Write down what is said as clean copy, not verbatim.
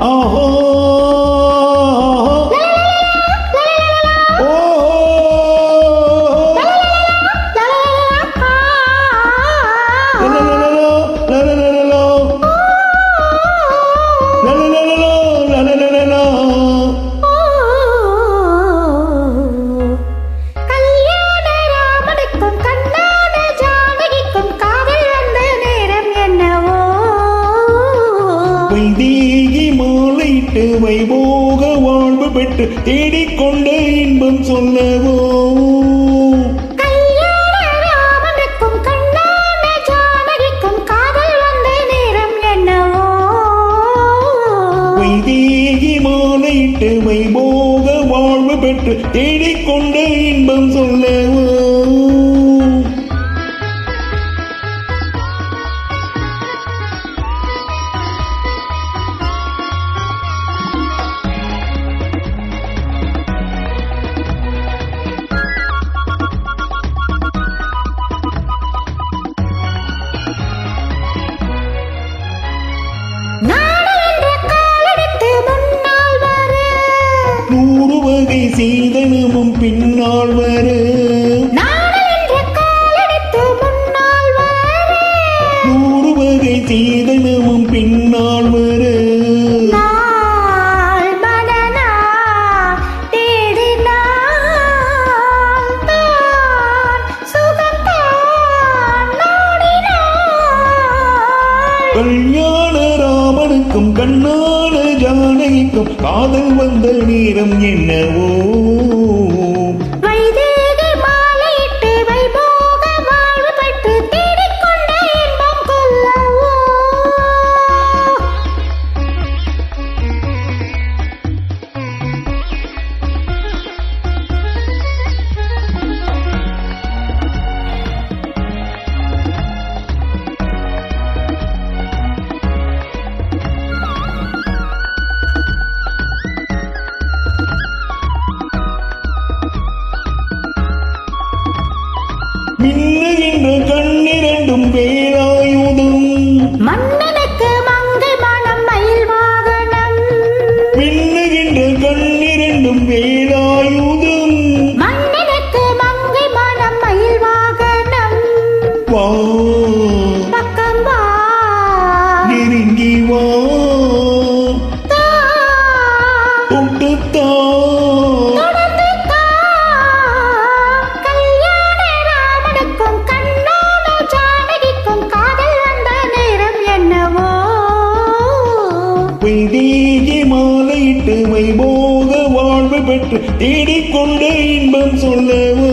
ஆஹோ வைதேகி மாலையிட்டு வைபோக வாழ்வு பெற்று தேடிக்கொண்ட இன்பம் சொல்லவோ வைதேகி மாலையிட்டு வைபோக வாழ்வு பெற்று தேடிக்கொண்ட இன்பம் சொல்லவோ நூறு வகை சீதனமும் பின்னால் வர நூறு வகை சீதனமும் பின்னால் வர கல்யாண ராமனுக்கும் கண்ணான ஜானகிக்கும் காதல் வந்த நேரம் என்னவோ வைதேகி மாலையிட்டு வைபோக வாழ்வு பெற்று தேடிக்கொண்ட இன்பம் கொள்ளவோ மின்னுகின்ற கண்ணிரண்டும் வேலாயுதம் மன்னனுக்கு மங்கை மனம் மயில் வாகனம் மின்னுகின்ற கண்ணிரண்டும் வேலாயுதம் மன்னனுக்கு மங்கை மனம் மயில் வாகனம் வா பக்கம் வா நெருங்கி வா தொட்டுத்தா வைதேகி மாலையிட்டு வைபோக வாழ்வு பெற்று தேடிக்கொண்ட இன்பம் சொல்லவோ